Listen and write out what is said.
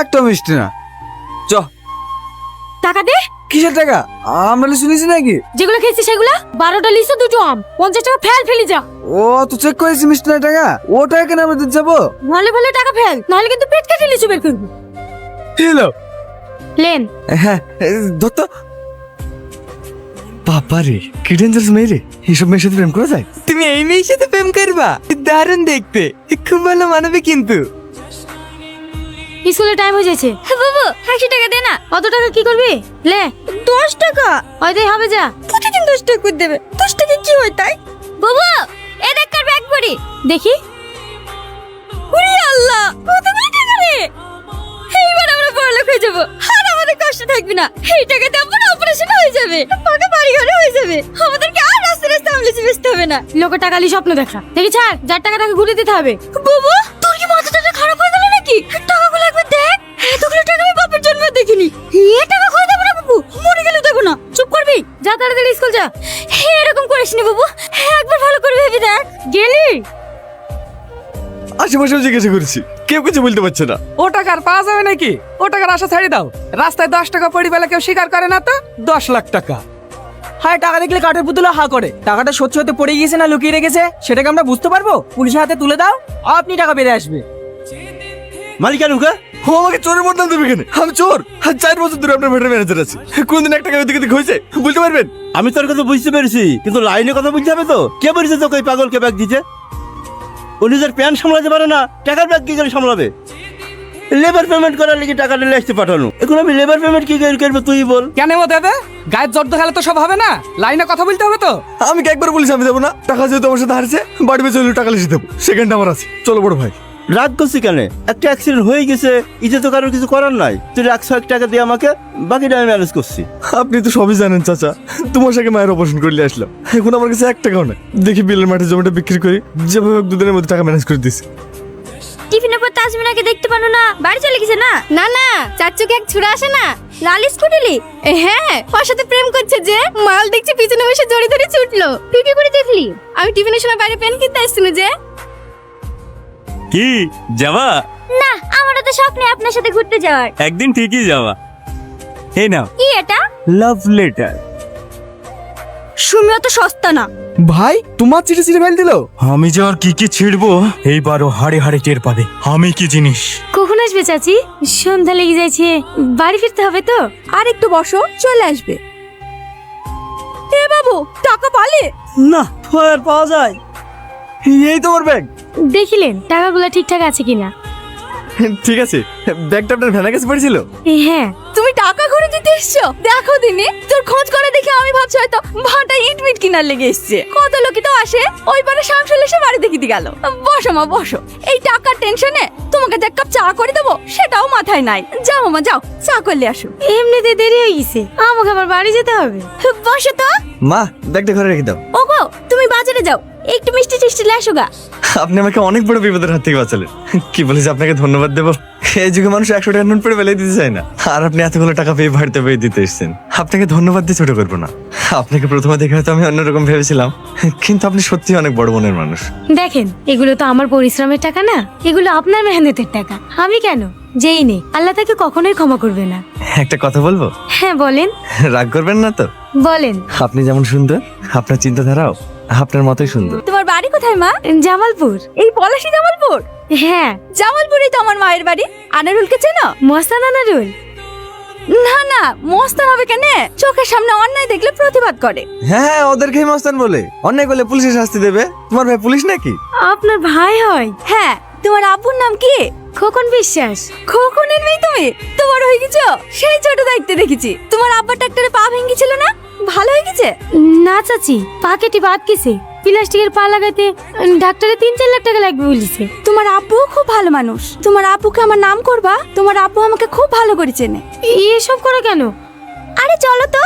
একটা মিষ্টি না। চ। টাকা দে। কিসের টাকা? আমরা শুনেছি নাকি? যেগুলো খেয়েছি সেগুলো 12টা লিচু 2টো আম 50 টাকা ফেল ফেলি যা। ও তো চেক করেছি মিষ্টি না টাকা, ও টাকা কেন আমরা দিতে যাবো? ভালো ভালো টাকা ফেল, নাহলে কিন্তু পেট কেটে লিচু বের করবো। Hello lane. হ্যাঁ দত্ত। বাবা রে কি ডেঞ্জারাস মেয়ে রে, এইসব মেয়ের সাথে প্রেম করা যায়? তুমি এই মেয়ের সাথে প্রেম করবা? দারুণ দেখতে, খুব ভালো মানাবে কিন্তু। স্কুলে টাইম হয়ে যাচ্ছে। বাবু 100 টাকা দে না। কত টাকা কি করবি? লে 10 টাকা। হয়তো হবে যা। প্রতিদিন 10 টাকা করে দেবে। 10 টাকা কি হয় তাই? বাবু এ দেখ কার ব্যাগ পড়ি। দেখি। ওরে আল্লাহ কতগুলো টাকা রে। এইবার আমরা বড়লোক হয়ে যাবো আর আমাদের কষ্ট থাকবে না। এই টাকাতে আমার অপারেশন হয়ে যাবে, পাকা বাড়ি ঘরে হয়ে যাবে, আমাদেরকে আর রাস্তায় রাস্তায় আমলেছি বেচতে হবে না। লোকের টাকা লি স্বপ্ন দেখা দেখি ছাড়, যার টাকা তাকে ঘুরে দিতে হবে। বাবু তোর কি মাথাটা খারাপ হয়ে গেল নাকি? টাকাগুলো একবার দেখ, এতগুলো টাকা আমি বাপের জন্ম দেখিনি। এ টাকা খোয়া দেবো না বাবু, মরে গেলে দেবো না। চুপ করবি, যা তাড়াতাড়ি স্কুল যা। এরকম করিস নি বাবু, একবার ভালো করে ভেবে দেখ। গেলি আশেপাশেও জিজ্ঞাসা করেছি, কেউ কিছু বলতে পারছে না। ও টাকা আর পাওয়া যাবে নাকি? ও টাকার আশা ছাড়ি দাও। রাস্তায় 10 টাকা পড়ি বেলা কেউ স্বীকার করে না তো 10 লাখ টাকা। হ্যাঁ টাকা দেখলে কাঠের পুতুলা হা করে। টাকাটা সত্যি হতে পড়ে গিয়েছে না লুকিয়ে রেখেছে সেটাকে আমরা বুঝতে পারবো? পুলিশের হাতে তুলে দাও, আপনি টাকা বেড়ে আসবে। মালিকানুকা ও আমাকে চোরের বদনাম দেবে কেন? আমি চোর? আর 4 বছর ধরে আপনার ভেটার ম্যানেজার আছি, কোনদিন একটা টাকা ওদিকে হয়েছে বলতে পারবেন? আমি তোর কথা বুঝতে পেরেছি, কিন্তু লাইনে কথা বুঝতে হবে তো। কে বলেছে তোকে ওই পাগলকে ব্যাগ দিতে? ও নিজের প্যান্ট সামলাতে পারে না, টাকার ব্যাগ কি করে সামলাবে? লেবার পেমেন্ট করার লেগে টাকা নিলে আসতে পাঠানো, এখন আমি লেবার পেমেন্ট কি করে করবো তুই বল? কেন ও দেবে? গায়ের জর্দ খেলে তো সব হবে না, লাইনে কথা বলতে হবে তো। আমি কি একবার বলেছি আমি দেবো না? টাকা যেহেতু আমার সাথে হারছে, বাড়ি বেঁচে হলেও টাকা লিখে দেবো। সেকেন্ড আমার আছে, চলো বড় ভাই। রাগ করছি কেন? একটা অ্যাক্সিডেন্ট হয়ে গেছে, ইতে তো কারোর কিছু করার নাই। তুই 100 টাকা দিয়ে আমাকে, বাকিটা আমি ম্যানেজ করছি। আপনি তো সবই জানেন চাচা, তোমার সাথে মায়ের অপারেশন করলে আসলাম, এখন আমার কাছে 1 টাকাও নেই। দেখি বিলের মাঠে জমিটা বিক্রি করি, যেভাবে হোক 2 দিনের মধ্যে টাকা ম্যানেজ করে দিছি। টিফিনের পর তাজমিনাকে দেখতে পানো না? বাড়ি চলে গেছে না? না না, চাচুকে এক ছুড়ে আসে না, লাল স্কুটিলি। হ্যাঁ ওর সাথে প্রেম করছে যে, মাল দেখছি পিছনে বসে জড়ি ধরে ছুটলো। তুই কি করে দেখলি? আমি টিফিনের সময় বাইরে পেন কিনতে আসছিল যে। কি যাবা? না আমারও তো স্বপ্নে আপনার সাথে ঘুরতে যাওয়ার। একদিন ঠিকই যাবা। এই নাও কি এটা? Love letter. সুমিও তো সস্তা না। ভাই তোমার চিঠি চিঠি ফেল দিল। আমি যে আর কি কি ছিড়বো এইবারও হাড়ে হাড়ে টের পাবে আমি কি জিনিস। কখন আসবে চাচি? সন্ধ্যা লেগে যাচ্ছে, বাড়ি ফিরতে হবে তো। আর একটু বসো, চলে আসবে। এ বাবু টাকা পালে? না আর পাওয়া যায়? এই তোমার ব্যাগ? দেখিলেন টাকাগুলো ঠিকঠাক আছে কিনা? ঠিক আছে, ব্যাগটা আপনার ভ্যানের কাছে পড়েছিল। হ্যাঁ। তুমি টাকা ঘুরে দিতে এসছো? দেখো দিনে তোর খোঁজ করে দেখে আমি ভাবছি হয়তো ভাটা ইট মিট কিনার লেগে এসছে। কত লোকই তো আসে, ওই পারে শামসুল এসে বাড়ি দেখিতে গেল। বসো মা বসো, এই টাকার টেনশনে তোমাকে যে এক কাপ চা করে দেবো সেটাও মাথায় নাই। যাও মা যাও, চা করলে আসো। এমনিতে দেরি হয়ে গেছে, আমাকে আবার বাড়ি যেতে হবে। বসো তো। মা ব্যাগটা ঘরে রেখে দাও। ওগো তুমি বাজারে যাও, একটু মিষ্টি টিষ্টি লেসো গা। আপনি আমাকে অনেক বড় বিপদের হাত থেকে বাঁচালেন। কি বলেছি আপনাকে ধন্যবাদ দেবো? এই যুগে মানুষ 100 টাকা নোট পেয়ে বেলায় দিতে চায় না, আর আপনি এতগুলো টাকা পেয়ে বাড়িতে পেয়ে দিতে এসেছেন। আপনাকে ধন্যবাদ দিয়ে ছোট করবো না। আপনাকে প্রথমে দেখে হয়তো আমি অন্যরকম ভেবেছিলাম, কিন্তু আপনি সত্যি অনেক বড় মনের মানুষ। দেখেন এগুলো তো আমার পরিশ্রমের টাকা না, এগুলো আপনার মেহনতের টাকা। আমি কেন যেই নেই, আল্লাহ তাকে কখনোই ক্ষমা করবে না। একটা কথা বলবো? হ্যাঁ বলেন। রাগ করবেন না তো? বলেন। আপনি যেমন সুন্দর, আপনার চিন্তাধারাও আপনার মতোই সুন্দর। তোমার বাড়ি কোথায় মা? জামালপুর। এই পলাশী জামালপুর? হ্যাঁ জামালপুরই তো আমার মায়ের বাড়ি। আনারুলকে চেনো? মস্তান আনারুল? না না, মস্তান হবে কেন? চোখের সামনে অন্যায় দেখলে প্রতিবাদ করে। হ্যাঁ ওদেরকেই মস্তান বলে, অন্যায় করলে পুলিশের শাস্তি দেবে। তোমার ভাই পুলিশ নাকি? আপনার ভাই হয়? হ্যাঁ। তোমার আব্বুর নাম কি? খোকন বিশ্বাস। খোকনের মেয়ে তুমি? তোমার হয়ে গেছো? সেই ছোট দায়িত্বে দেখেছি। তোমার আব্বার ডাক্তারে পা ভেঙেছিল না, ভালো হয়ে গেছে? না চাচি, পা কেটে বাদ গেছে। প্লাস্টিকের পা লাগাতে ডাক্তারে 3-4 লাখ টাকা লাগবে বলেছে। তোমার আব্বু খুব ভালো মানুষ। তোমার আব্বুকে আমার নাম করবা, তোমার আব্বু আমাকে খুব ভালো করে চেনে। এসব করে কেন? আরে চলো তো,